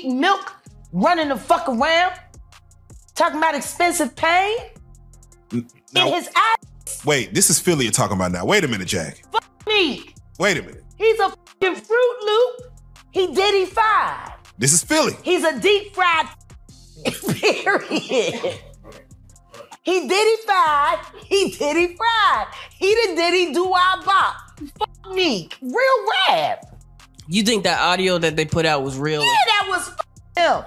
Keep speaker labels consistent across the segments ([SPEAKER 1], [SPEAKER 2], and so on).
[SPEAKER 1] milk, running the fuck around, talking about expensive pain
[SPEAKER 2] now,
[SPEAKER 1] in his eyes.
[SPEAKER 2] Wait, this is Philly you're talking about now. Wait a minute, Jack.
[SPEAKER 1] Fuck me.
[SPEAKER 2] Wait a minute.
[SPEAKER 1] He's a fucking Fruit Loop. He Diddy-fied.
[SPEAKER 2] This is Philly.
[SPEAKER 1] He's a deep fried period. He Diddy-fied. He Diddy-fried. He the Diddy do-I-bop. Fuck me. Real rap.
[SPEAKER 3] You think that audio that they put out was real?
[SPEAKER 1] Yeah, that was him.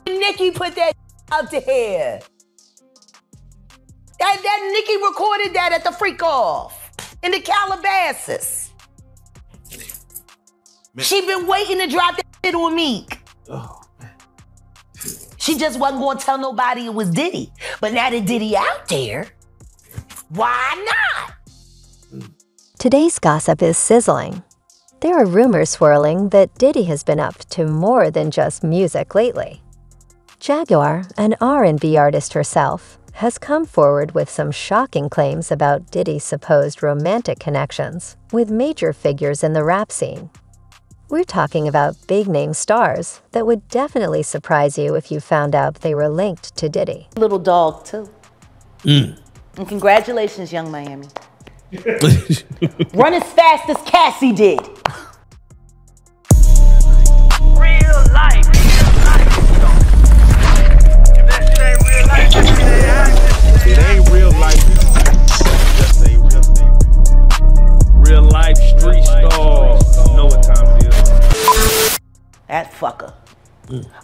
[SPEAKER 1] Nicki put that out there. That Nicki recorded that at the freak off in the Calabasas. Man. She been waiting to drop that shit on Meek. Oh, man. She just wasn't gonna tell nobody it was Diddy. But now that Diddy out there, why not?
[SPEAKER 4] Today's gossip is sizzling. There are rumors swirling that Diddy has been up to more than just music lately. Jaguar, an R&B artist herself, has come forward with some shocking claims about Diddy's supposed romantic connections with major figures in the rap scene. We're talking about big-name stars that would definitely surprise you if you found out they were linked to Diddy.
[SPEAKER 1] Little dog, too. And congratulations, Young Miami. Run as fast as Cassie did.
[SPEAKER 5] Real life. If that shit ain't real life, it ain't real life. Just say real thing. Real life street stars. Know what time it is.
[SPEAKER 1] That fucker.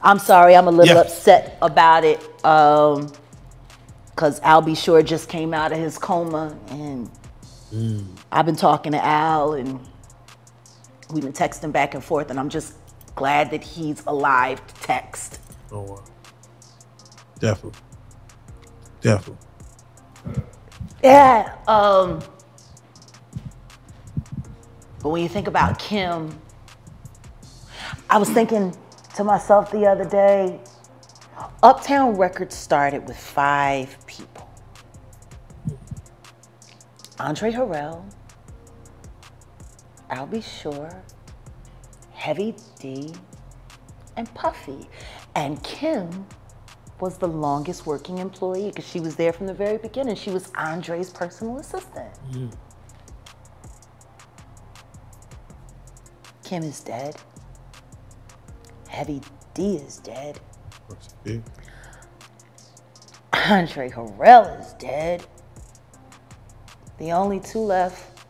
[SPEAKER 1] I'm sorry, I'm a little upset about it. Cause Al B. Sure just came out of his coma, and I've been talking to Al, and we've been texting back and forth, and I'm just glad that he's alive to text.
[SPEAKER 6] Oh, wow. Definitely. Definitely.
[SPEAKER 1] Yeah. But when you think about Kim, I was thinking to myself the other day, Uptown Records started with 5 people. Andre Harrell, Al B. Sure, Heavy D, and Puffy. And Kim was the longest working employee because she was there from the very beginning. She was Andre's personal assistant. Kim is dead. Heavy D is dead. Andre Harrell is dead. The only 2 left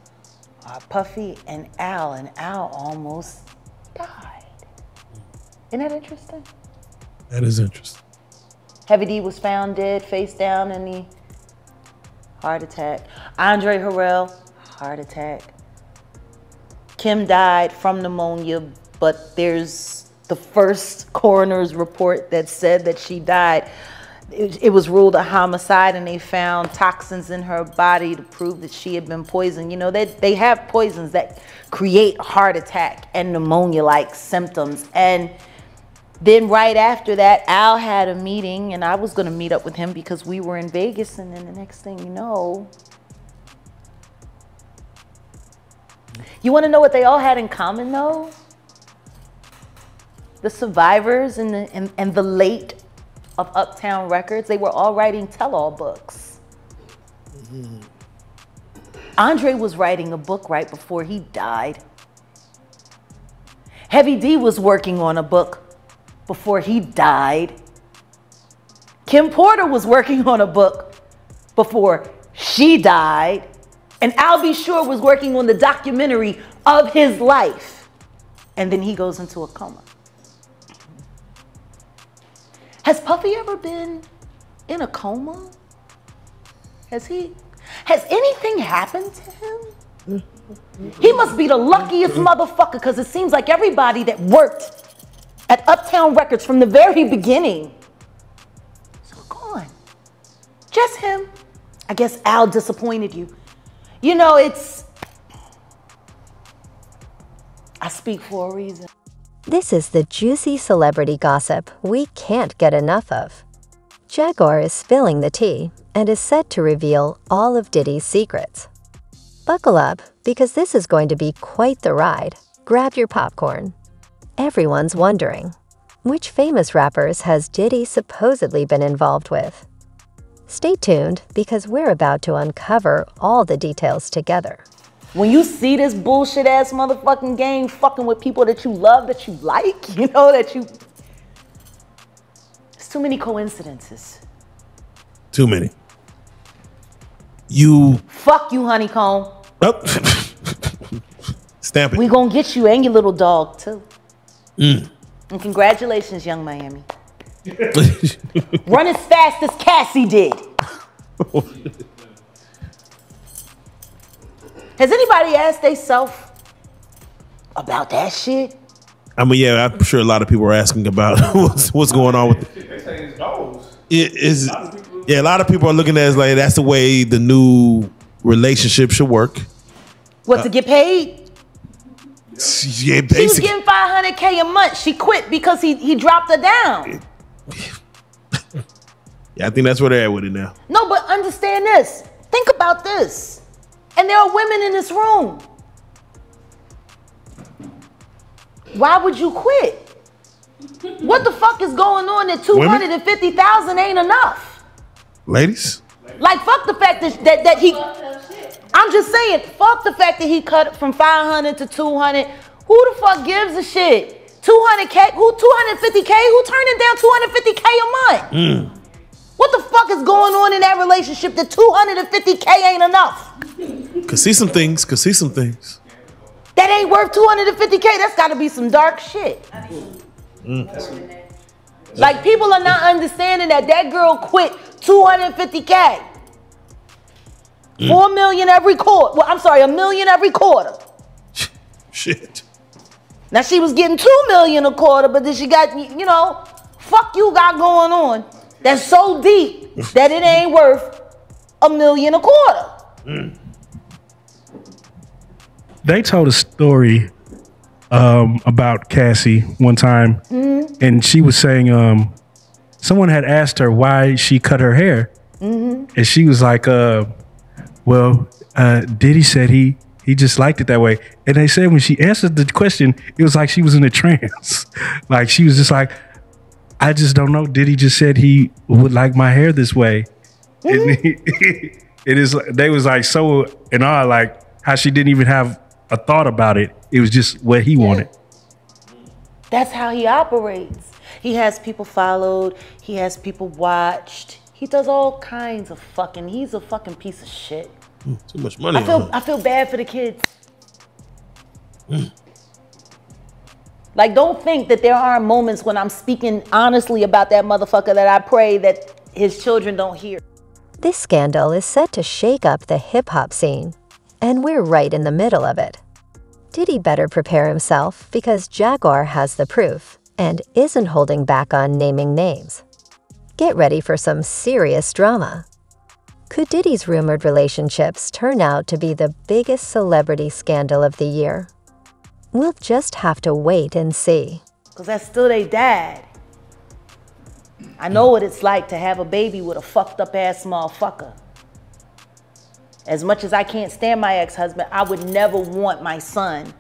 [SPEAKER 1] are Puffy and Al almost died. Isn't that interesting?
[SPEAKER 6] That is interesting.
[SPEAKER 1] Heavy D was found dead, face down in the heart attack. Andre Harrell, heart attack. Kim died from pneumonia, but there's the first coroner's report that said that she died. It was ruled a homicide, and they found toxins in her body to prove that she had been poisoned. You know, they have poisons that create heart attack and pneumonia-like symptoms. And then right after that, Al had a meeting, and I was going to meet up with him because we were in Vegas, and then the next thing you know, you want to know what they all had in common, though? The survivors and the late of Uptown Records, they were all writing tell-all books. Andre was writing a book right before he died. Heavy D was working on a book before he died. Kim Porter was working on a book before she died. And Al B. Sure was working on the documentary of his life. And then he goes into a coma. Has Puffy ever been in a coma? Has anything happened to him? He must be the luckiest motherfucker, because it seems like everybody that worked at Uptown Records from the very beginning is gone. Just him. I guess Al disappointed you. You know, I speak for a reason.
[SPEAKER 4] This is the juicy celebrity gossip we can't get enough of. Jaguar is spilling the tea and is set to reveal all of Diddy's secrets. Buckle up, because this is going to be quite the ride. Grab your popcorn. Everyone's wondering, which famous rappers has Diddy supposedly been involved with? Stay tuned, because we're about to uncover all the details together.
[SPEAKER 1] When you see this bullshit ass motherfucking game fucking with people that you love, that you like, you know, that you... It's too many coincidences.
[SPEAKER 6] Too many.
[SPEAKER 1] Fuck you, honeycomb.
[SPEAKER 6] Oh. Stamp it.
[SPEAKER 1] We gonna get you and your little dog, too. And congratulations, Young Miami. Run as fast as Cassie did. Has anybody asked theyself about that shit?
[SPEAKER 6] I mean, yeah, I'm sure a lot of people are asking about what's going on with it.
[SPEAKER 5] They say it's goals.
[SPEAKER 6] Yeah, a lot of people are looking at it as like that's the way the new relationship should work.
[SPEAKER 1] What, to get paid?
[SPEAKER 6] Yeah,
[SPEAKER 1] She was
[SPEAKER 6] basically.
[SPEAKER 1] getting $500K a month. She quit because he dropped her down.
[SPEAKER 6] Yeah, I think that's where they're at with it now.
[SPEAKER 1] No, but understand this. Think about this. And there are women in this room. Why would you quit? What the fuck is going on that $250,000 ain't enough?
[SPEAKER 6] Ladies?
[SPEAKER 1] Like, fuck the fact that he... I'm just saying, fuck the fact that he cut from 500 to 200. Who the fuck gives a shit? 200K? Who 250K? Who turning down 250K a month? What the fuck is going on in that relationship that 250K ain't enough?
[SPEAKER 6] Could see some things.
[SPEAKER 1] That ain't worth 250K. That's gotta be some dark shit. Like, people are not understanding that girl quit 250K. 4 million every quarter. Well, I'm sorry, $1 million every quarter.
[SPEAKER 6] Shit.
[SPEAKER 1] Now, she was getting $2 million a quarter, but then she got, you know, fuck you got going on. That's so deep that it ain't worth $1 million a quarter.
[SPEAKER 7] They told a story about Cassie one time, and she was saying someone had asked her why she cut her hair, and she was like, well, Diddy said he just liked it that way. And they said when she answered the question, it was like she was in a trance. Like, she was just like, I just don't know. Diddy just said he would like my hair this way. And they was like so in awe, like how she didn't even have a thought about it. It was just what he wanted.
[SPEAKER 1] That's how he operates. He has people followed. He has people watched. He does all kinds of fucking, he's a fucking piece of shit.
[SPEAKER 6] Too much money.
[SPEAKER 1] I feel bad for the kids. Like, don't think that there aren't moments when I'm speaking honestly about that motherfucker that I pray that his children don't hear.
[SPEAKER 4] This scandal is set to shake up the hip-hop scene, and we're right in the middle of it. Diddy better prepare himself, because Jaguar has the proof and isn't holding back on naming names. Get ready for some serious drama. Could Diddy's rumored relationships turn out to be the biggest celebrity scandal of the year? We'll just have to wait and see.
[SPEAKER 1] Because that's still their dad. I know what it's like to have a baby with a fucked up ass motherfucker. As much as I can't stand my ex-husband, I would never want my son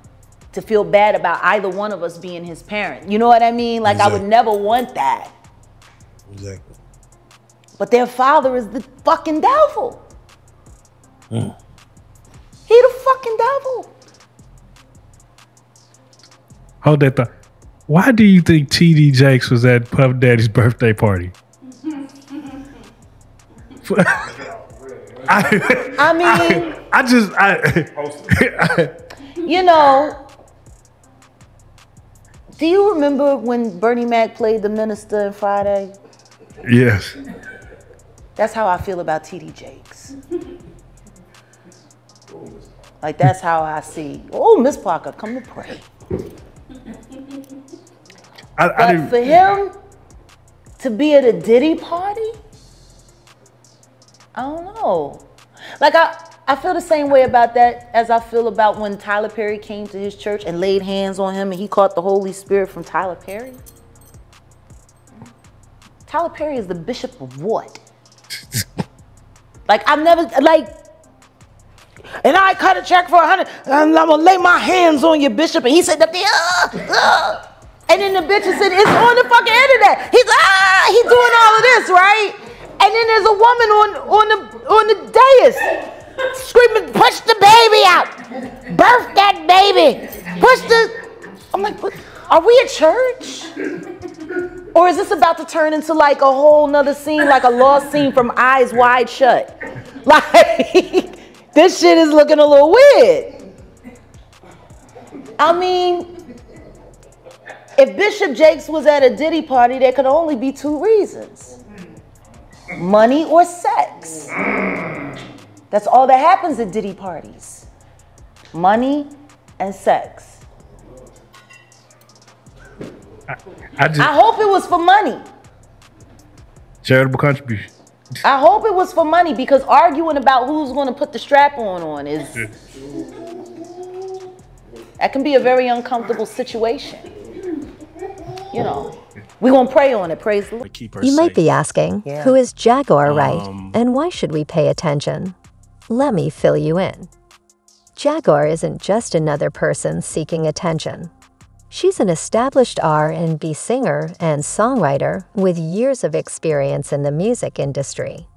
[SPEAKER 1] to feel bad about either one of us being his parent. You know what I mean? Like, exactly. I would never want that.
[SPEAKER 6] Exactly.
[SPEAKER 1] But their father is the fucking devil. He the fucking devil.
[SPEAKER 7] Hold that thought. Why do you think TD Jakes was at Puff Daddy's birthday party?
[SPEAKER 1] You know, do you remember when Bernie Mac played the minister in Friday?
[SPEAKER 7] Yes.
[SPEAKER 1] That's how I feel about TD Jakes. Like, that's how I see. Oh, Miss Parker, come to pray. But for him to be at a Diddy party, I don't know. Like, I feel the same way about that as I feel about when Tyler Perry came to his church and laid hands on him and he caught the Holy Spirit from Tyler Perry. Tyler Perry is the bishop of what? Like, I've never, like, and I cut a check for 100, and I'm gonna lay my hands on you, Bishop. And he said, and then the bitch said, it's on the fucking internet. He's doing all of this, right? And then there's a woman on the dais screaming, push the baby out, birth that baby, push the. I'm like, what? Are we at church? Or is this about to turn into like a whole nother scene, like a lost scene from Eyes Wide Shut? Like, this shit is looking a little weird. I mean, if Bishop Jakes was at a Diddy party, there could only be two reasons. Money or sex. That's all that happens at Diddy parties. Money and sex. I hope it was for money.
[SPEAKER 7] Charitable contribution.
[SPEAKER 1] I hope it was for money, because arguing about who's going to put the strap on is, that can be a very uncomfortable situation. You know, we're going to pray on it. Praise the Lord.
[SPEAKER 4] You might be asking, who is Jaguar Wright and why should we pay attention? Let me fill you in. Jaguar isn't just another person seeking attention. She's an established R&B singer and songwriter with years of experience in the music industry.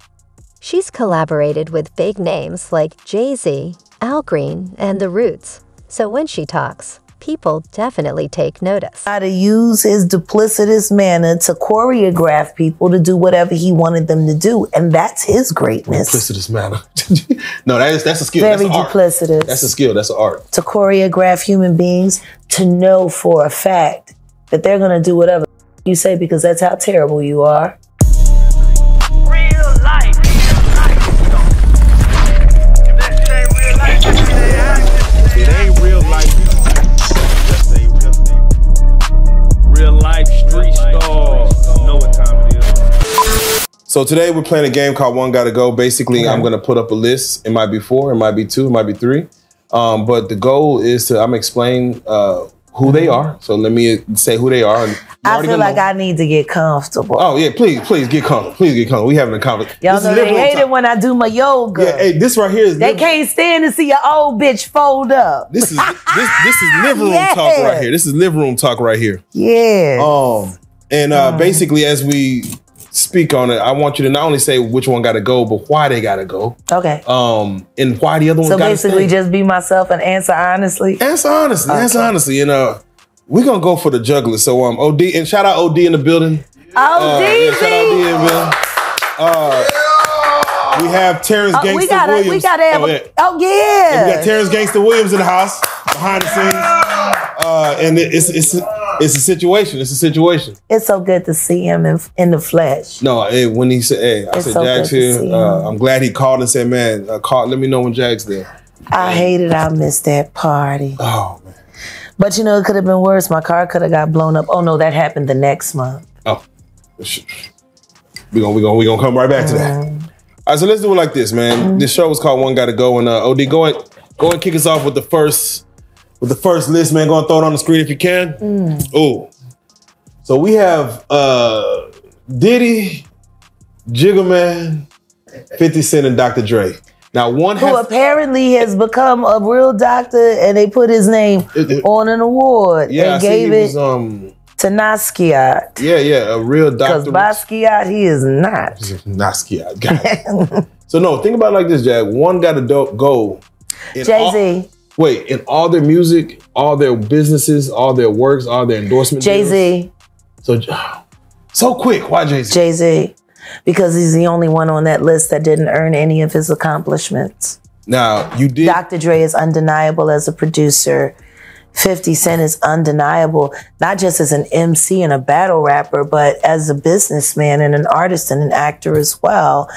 [SPEAKER 4] She's collaborated with big names like Jay Z, Al Green, and The Roots, so when she talks, people definitely take notice.
[SPEAKER 1] How to use his duplicitous manner to choreograph people to do whatever he wanted them to do, and that's his greatness.
[SPEAKER 6] Duplicitous manner. No, that's a skill.
[SPEAKER 1] Very
[SPEAKER 6] that's
[SPEAKER 1] duplicitous.
[SPEAKER 6] That's a skill. That's an art.
[SPEAKER 1] To choreograph human beings to know for a fact that they're gonna do whatever you say, because that's how terrible you are.
[SPEAKER 5] Real life. If that shit ain't real life, it ain't real life. Just say real life street stars. Know what time it is.
[SPEAKER 6] So today we're playing a game called One Gotta Go. Basically, I'm gonna put up a list. It might be 4, it might be 2, it might be 3. But the goal is to, I'm explain who they are. So let me say who they are. And
[SPEAKER 1] I feel like I need to get comfortable.
[SPEAKER 6] Oh yeah, please get comfortable. Please get comfortable. We having a conversation.
[SPEAKER 1] Y'all know they hate it when I do my yoga.
[SPEAKER 6] Yeah, hey, this right here is.
[SPEAKER 1] They can't stand to see an old bitch fold up.
[SPEAKER 6] This is living room talk right here. This is living room talk right here.
[SPEAKER 1] Yeah.
[SPEAKER 6] Basically, as we speak on it, I want you to not only say which one got to go, but why they got to go.
[SPEAKER 1] Okay.
[SPEAKER 6] And why the other one got to stay.
[SPEAKER 1] So basically, just be myself and answer honestly.
[SPEAKER 6] Answer honestly. Okay. Answer honestly. And we're gonna go for the juggler. So OD, and shout out OD in the building.
[SPEAKER 1] OD.
[SPEAKER 6] Yeah, shout out OD in the building. We have Terrence Gangsta Williams.
[SPEAKER 1] We gotta have
[SPEAKER 6] and we got Terrence Gangsta Williams in the house behind the scenes. And it's a situation. It's a situation.
[SPEAKER 1] It's so good to see him in the flesh.
[SPEAKER 6] No, when he said, "Hey," I said, so "Jag's here." I'm glad he called and said, "Man, let me know when Jag's there."
[SPEAKER 1] I hated I missed that party.
[SPEAKER 6] Oh man.
[SPEAKER 1] But you know, it could have been worse. My car could have got blown up. Oh no, that happened the next month.
[SPEAKER 6] Oh, we gonna come right back to that. All right, so let's do it like this, man. This show is called One Gotta Go, and OD, go and kick us off with the first list, man. Go and throw it on the screen if you can. Oh, so we have Diddy, Jigga Man, 50 Cent, and Dr. Dre. Now who
[SPEAKER 1] apparently has become a real doctor, and they put his name on an award and gave it to Basquiat.
[SPEAKER 6] Yeah, a real doctor.
[SPEAKER 1] Because Basquiat, he is not.
[SPEAKER 6] Basquiat, got it. So no, think about it like this, Jag. One got to go.
[SPEAKER 1] Jay Z.
[SPEAKER 6] Wait, in all their music, all their businesses, all their works, all their endorsement
[SPEAKER 1] Jay Z.
[SPEAKER 6] So quick, why Jay Z?
[SPEAKER 1] Jay Z. Because he's the only one on that list that didn't earn any of his accomplishments.
[SPEAKER 6] Now, you did.
[SPEAKER 1] Dr. Dre is undeniable as a producer. 50 Cent is undeniable, not just as an MC and a battle rapper, but as a businessman and an artist and an actor as well.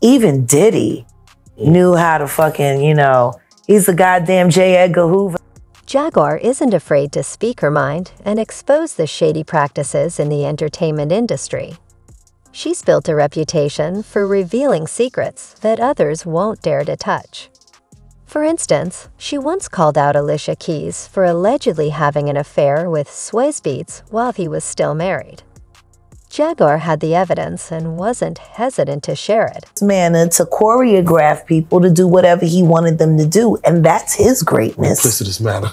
[SPEAKER 1] Even Diddy knew how to fucking, he's the goddamn J. Edgar Hoover.
[SPEAKER 4] Jaguar isn't afraid to speak her mind and expose the shady practices in the entertainment industry. She's built a reputation for revealing secrets that others won't dare to touch. For instance, she once called out Alicia Keys for allegedly having an affair with Swizz Beatz while he was still married. Jaguar had the evidence and wasn't hesitant to share it.
[SPEAKER 1] Manner to choreograph people to do whatever he wanted them to do, and that's his greatness.
[SPEAKER 6] Duplicitous manner.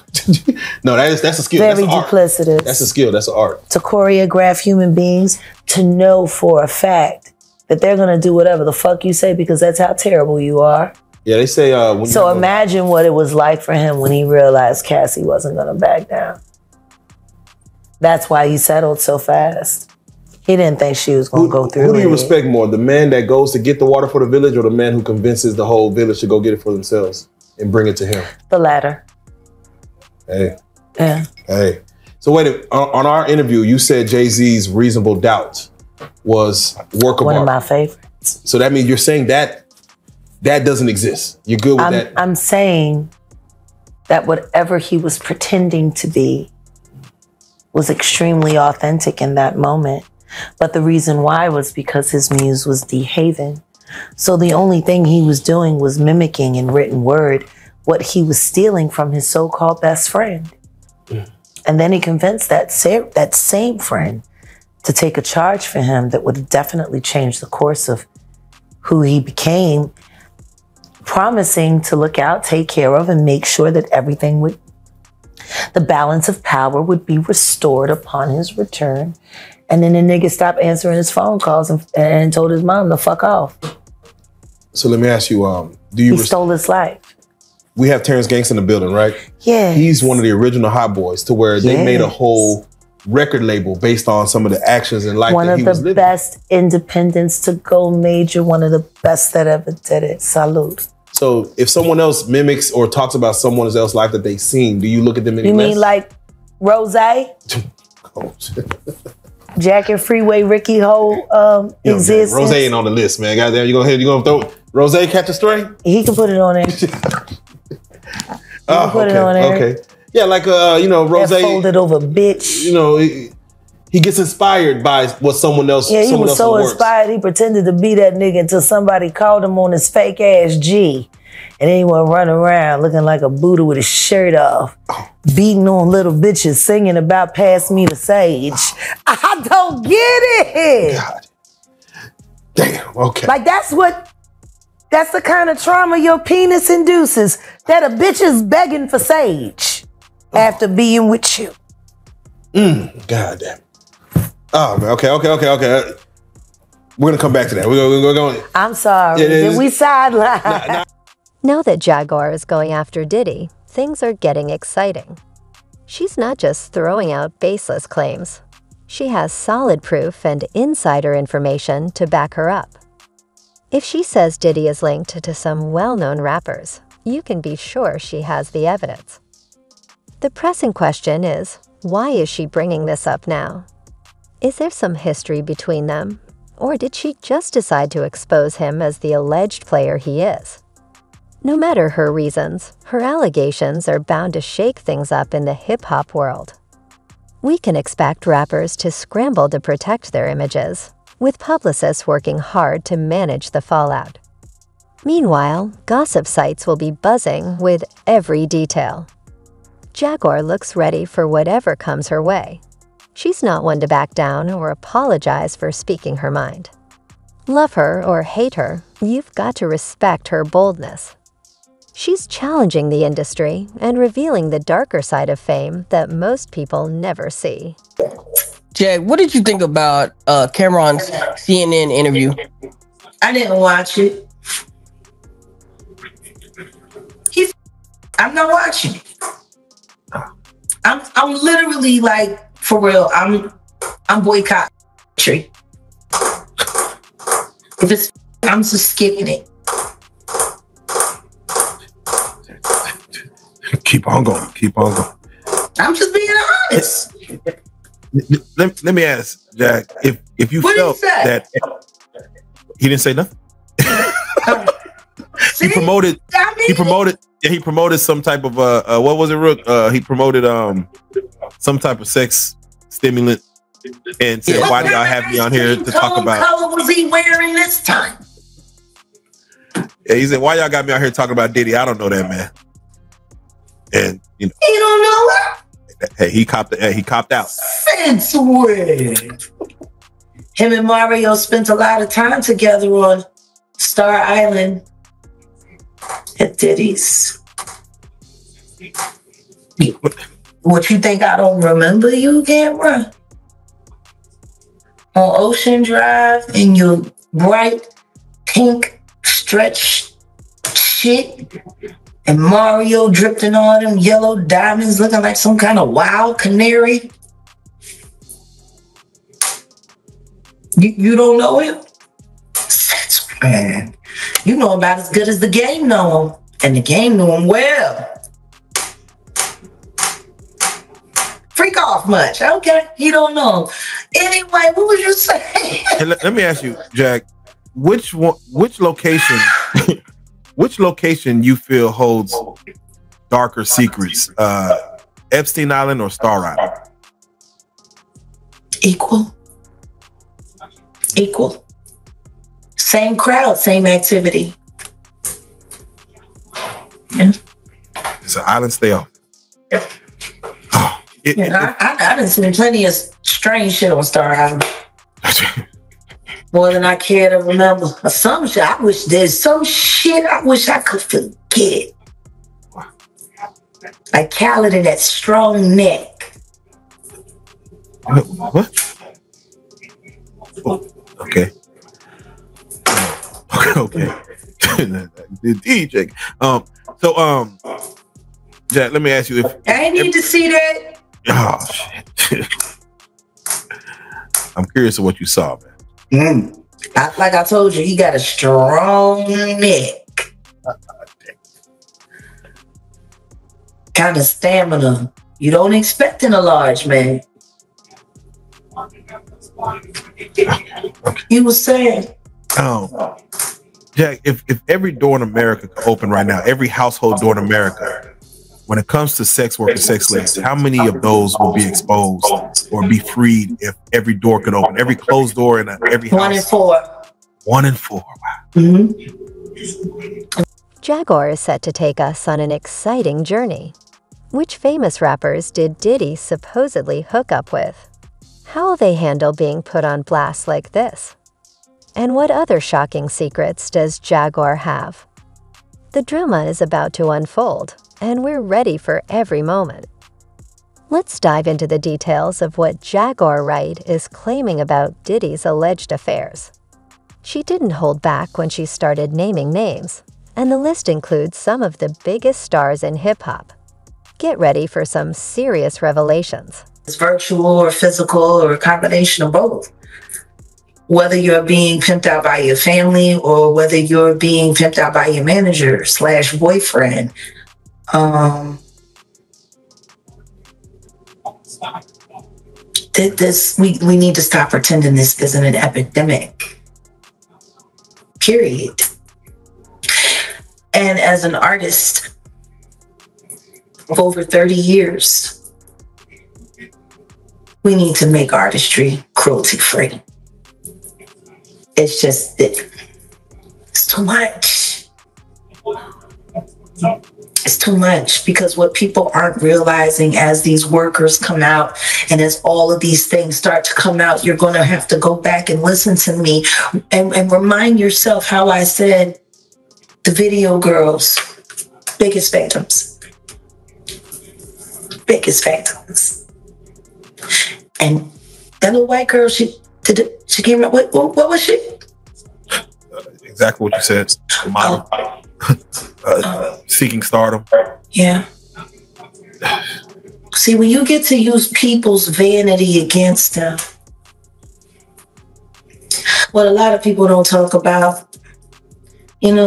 [SPEAKER 6] No, that's a skill.
[SPEAKER 1] Very
[SPEAKER 6] that's art.
[SPEAKER 1] duplicitous.
[SPEAKER 6] That's a skill. That's an art.
[SPEAKER 1] To choreograph human beings to know for a fact that they're gonna do whatever the fuck you say because that's how terrible you are.
[SPEAKER 6] Yeah, they say.
[SPEAKER 1] So imagine what it was like for him when he realized Cassie wasn't gonna back down. That's why he settled so fast. He didn't think she was gonna go through.
[SPEAKER 6] Who do you respect more, the man that goes to get the water for the village, or the man who convinces the whole village to go get it for themselves and bring it to him?
[SPEAKER 1] The latter.
[SPEAKER 6] Hey.
[SPEAKER 1] Yeah.
[SPEAKER 6] Hey. So wait, on our interview, you said Jay Z's Reasonable Doubt was work of art.
[SPEAKER 1] One of my favorites.
[SPEAKER 6] So that means you're saying that doesn't exist. You're good with that?
[SPEAKER 1] I'm saying that whatever he was pretending to be was extremely authentic in that moment. But the reason why was because his muse was D. Haven. So the only thing he was doing was mimicking in written word what he was stealing from his so-called best friend. And then he convinced that same friend to take a charge for him that would have definitely changed the course of who he became, promising to look out, take care of, and make sure that the balance of power would be restored upon his return. And then the nigga stopped answering his phone calls and told his mom to fuck off.
[SPEAKER 6] So let me ask you,
[SPEAKER 1] he stole his life.
[SPEAKER 6] We have Terrence Ganks in the building, right?
[SPEAKER 1] Yeah.
[SPEAKER 6] He's one of the original Hot Boys, to where they made a whole record label based on some of the actions in life that he was living. One of the best independents to go major, one of the best that ever did it. Salute. So if someone else mimics or talks about someone else's life that they've seen, do you look at them any less?
[SPEAKER 1] You mean like Rose? Jack and Freeway Ricky whole existence.
[SPEAKER 6] Rose ain't on the list, man. Goddamn, you gonna throw Rose catch a stray?
[SPEAKER 1] He can put it on there.
[SPEAKER 6] Put it on there. Okay. Yeah, like Rose
[SPEAKER 1] folded over bitch.
[SPEAKER 6] You know, he gets inspired by what someone else.
[SPEAKER 1] Yeah, he was so inspired he pretended to be that nigga until somebody called him on his fake ass G. And then he went running around looking like a Buddha with his shirt off, beating on little bitches, singing about pass me the sage. I don't get it.
[SPEAKER 6] God. Damn, okay.
[SPEAKER 1] Like that's the kind of trauma your penis induces, that a bitch is begging for sage after being with you.
[SPEAKER 6] God damn. Oh, man. Okay. We're going to come back to that. We're going.
[SPEAKER 1] I'm sorry. Did we sideline?
[SPEAKER 4] Now that Jaguar is going after Diddy, things are getting exciting. She's not just throwing out baseless claims. She has solid proof and insider information to back her up. If she says Diddy is linked to some well-known rappers, you can be sure she has the evidence. The pressing question is, why is she bringing this up now? Is there some history between them, or did she just decide to expose him as the alleged player he is? No matter her reasons, her allegations are bound to shake things up in the hip-hop world. We can expect rappers to scramble to protect their images, with publicists working hard to manage the fallout. Meanwhile, gossip sites will be buzzing with every detail. Jaguar looks ready for whatever comes her way. She's not one to back down or apologize for speaking her mind. Love her or hate her, you've got to respect her boldness. She's challenging the industry and revealing the darker side of fame that most people never see.
[SPEAKER 3] Jag, what did you think about Cameron's CNN interview?
[SPEAKER 8] I didn't watch it. I'm not watching it. I'm literally like, for real, I'm boycotting country. If it's, I'm just skipping it.
[SPEAKER 2] Keep on going.
[SPEAKER 8] I'm just being honest.
[SPEAKER 2] Let me ask, Jack, if you
[SPEAKER 8] What
[SPEAKER 2] felt
[SPEAKER 8] did he say?
[SPEAKER 2] that he didn't say nothing.
[SPEAKER 8] See?
[SPEAKER 2] He promoted some type of what was it, Rook? He promoted some type of sex stimulant and said, why do y'all have me on here to talk about?
[SPEAKER 8] What color was he wearing this time?
[SPEAKER 2] Yeah, he said, why y'all got me out here talking about Diddy? I don't know that man. And
[SPEAKER 8] You don't know that?
[SPEAKER 2] hey, he copped out.
[SPEAKER 8] Since when? Him and Mario spent a lot of time together on Star Island at Diddy's. What you think I don't remember you, Camera? On Ocean Drive in your bright pink stretch shit, and Mario dripped in all them yellow diamonds looking like some kind of wild canary. You don't know him? Man, you know about as good as the game know him, and the game knew him well. Freak off much, okay? You don't know him. Anyway, what was you saying?
[SPEAKER 2] Hey, let me ask you, Jack, which location, which location you feel holds darker secrets? Epstein Island or Star Island?
[SPEAKER 8] Equal. Same crowd, same activity. Yeah.
[SPEAKER 2] It's an island stay off.
[SPEAKER 8] Yeah. I done seen plenty of strange shit on Star Island. More than I care to remember. Some shit, I wish there's some shit I wish I could forget. Like Khaled and that strong neck.
[SPEAKER 2] What? Oh, okay. Okay. The DJ. Jack, let me ask you if
[SPEAKER 8] I need to see that.
[SPEAKER 2] Oh shit. I'm curious of what you saw, man.
[SPEAKER 8] Like I told you, he got a strong neck. Kind of stamina you don't expect in a large man. You were saying?
[SPEAKER 2] Oh, Jack, if every door in America could open right now, every household door in America, when it comes to sex workers, sex slaves, how many of those will be exposed or be freed if every door could open? Every closed door in every house?
[SPEAKER 8] 1 in 4.
[SPEAKER 2] 1 in 4. Wow.
[SPEAKER 8] Mm-hmm.
[SPEAKER 4] Jaguar is set to take us on an exciting journey. Which famous rappers did Diddy supposedly hook up with? How will they handle being put on blast like this? And what other shocking secrets does Jaguar have? The drama is about to unfold, and we're ready for every moment. Let's dive into the details of what Jaguar Wright is claiming about Diddy's alleged affairs. She didn't hold back when she started naming names, and the list includes some of the biggest stars in hip-hop. Get ready for some serious revelations.
[SPEAKER 8] It's virtual or physical or a combination of both. Whether you're being pimped out by your family or whether you're being pimped out by your manager / boyfriend. We need to stop pretending this isn't an epidemic. Period. And as an artist of over 30 years, we need to make artistry cruelty-free. It's just, it's too much. It's too much, because what people aren't realizing as these workers come out and as all of these things start to come out, you're going to have to go back and listen to me and remind yourself how I said the video girls, biggest phantoms. Biggest phantoms. And that little white girl, she came out, what was she?
[SPEAKER 2] Exactly what you said. Model. Seeking stardom.
[SPEAKER 8] Yeah. See, when you get to use people's vanity against them, what a lot of people don't talk about, and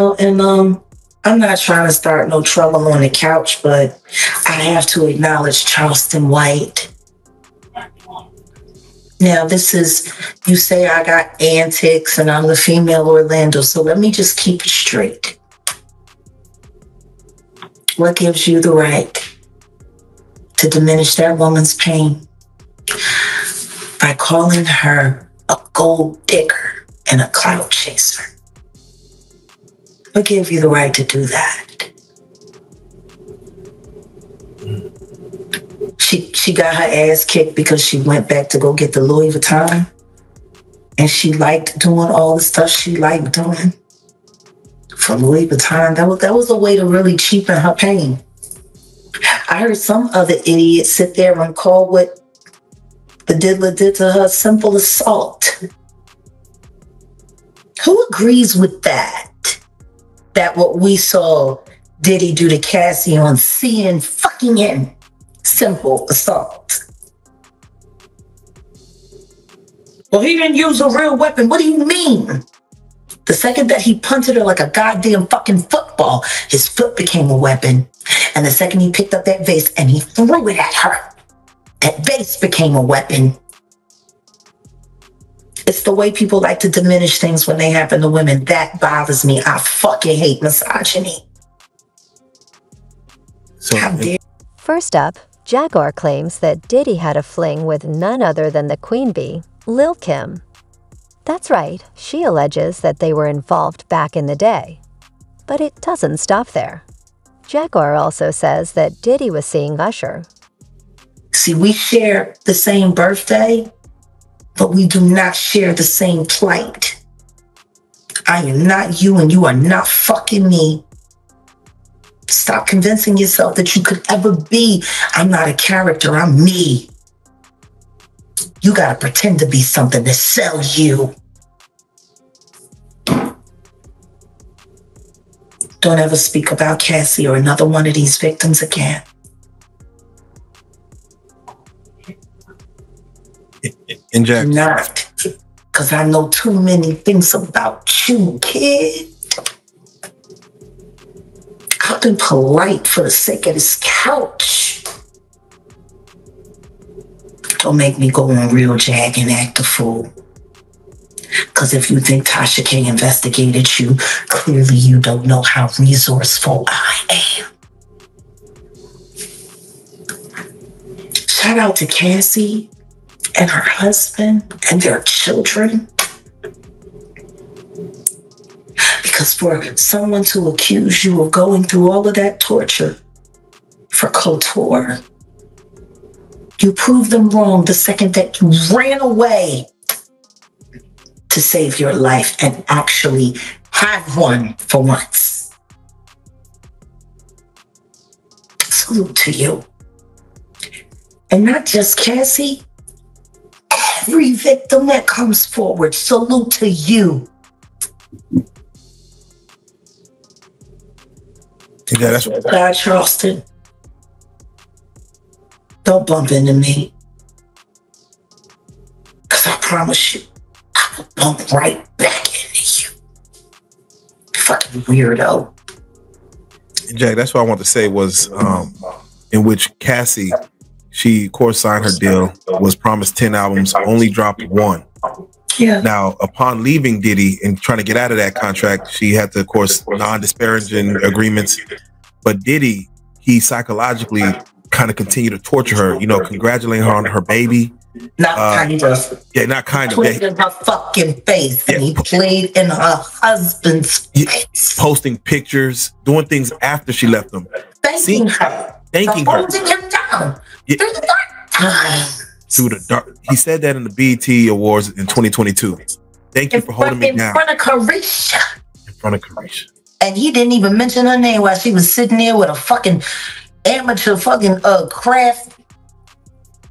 [SPEAKER 8] I'm not trying to start no trouble on the couch, but I have to acknowledge Charleston White. Now, this is, you say I got antics and I'm the female Orlando, so let me just keep it straight. What gives you the right to diminish that woman's pain by calling her a gold digger and a clout chaser? What gives you the right to do that? She got her ass kicked because she went back to go get the Louis Vuitton. And she liked doing all the stuff she liked doing for Louis Vuitton. That was a way to really cheapen her pain. I heard some other idiot sit there and call what the diddler did to her simple assault. Who agrees with that? That what we saw Diddy do to Cassie on CNN simple assault. Well, he didn't use a real weapon. What do you mean? The second that he punted her like a goddamn fucking football, his foot became a weapon. And the second he picked up that vase and he threw it at her, that vase became a weapon. It's the way people like to diminish things when they happen to women. That bothers me. I fucking hate misogyny. How dare.
[SPEAKER 4] First up, Jaguar claims that Diddy had a fling with none other than the queen bee, Lil' Kim. That's right, she alleges that they were involved back in the day. But it doesn't stop there. Jaguar also says that Diddy was seeing Usher.
[SPEAKER 8] See, we share the same birthday, but we do not share the same plight. I am not you and you are not fucking me. Stop convincing yourself that you could ever be. I'm not a character, I'm me. You gotta pretend to be something to sell you. Don't ever speak about Cassie or another one of these victims again.
[SPEAKER 2] And Jack,
[SPEAKER 8] Not, because I know too many things about you, kid. I've been polite for the sake of this couch. Don't make me go on Real Jag and act a fool. Because if you think Tasha K investigated you, clearly you don't know how resourceful I am. Shout out to Cassie and her husband and their children. Because for someone to accuse you of going through all of that torture for couture, you proved them wrong the second that you ran away to save your life and actually have one for once. Salute to you. And not just Cassie, every victim that comes forward, salute to you.
[SPEAKER 2] yeah, that's what.
[SPEAKER 8] God, Charleston, don't bump into me. Because I promise you, I will bump right back into you. Fucking weirdo.
[SPEAKER 2] Jack, that's what I want to say was in which Cassie, she of course signed her deal, was promised 10 albums, only dropped 1.
[SPEAKER 8] Yeah.
[SPEAKER 2] Now, upon leaving Diddy and trying to get out of that contract, she had to, of course, non-disparaging agreements. But Diddy, he psychologically kind of continued to torture her, congratulating her on her baby.
[SPEAKER 8] Not kind of.
[SPEAKER 2] Yeah, not kind of.
[SPEAKER 8] Played in her fucking face. And he played in her husband's face.
[SPEAKER 2] Posting pictures, doing things after she left him.
[SPEAKER 8] Thanking her.
[SPEAKER 2] Thanking her.
[SPEAKER 8] Holding him down.
[SPEAKER 2] Yeah.
[SPEAKER 8] Through the dark time.
[SPEAKER 2] Through the dark. He said that in the BET Awards in 2022. Thank you for holding me down.
[SPEAKER 8] In front of Carisha.
[SPEAKER 2] In front of Carisha.
[SPEAKER 8] And he didn't even mention her name while she was sitting there with a fucking amateur fucking craft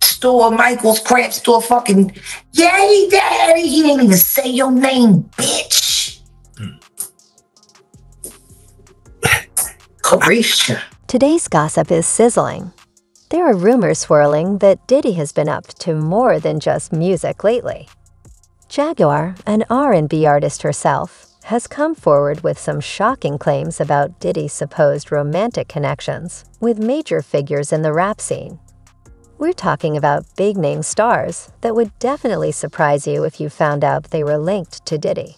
[SPEAKER 8] store, Michael's craft store fucking, yay, daddy. He didn't even say your name, bitch. Carisha.
[SPEAKER 4] Today's gossip is sizzling. There are rumors swirling that Diddy has been up to more than just music lately. Jaguar, an R&B artist herself, has come forward with some shocking claims about Diddy's supposed romantic connections with major figures in the rap scene. We're talking about big-name stars that would definitely surprise you if you found out they were linked to Diddy.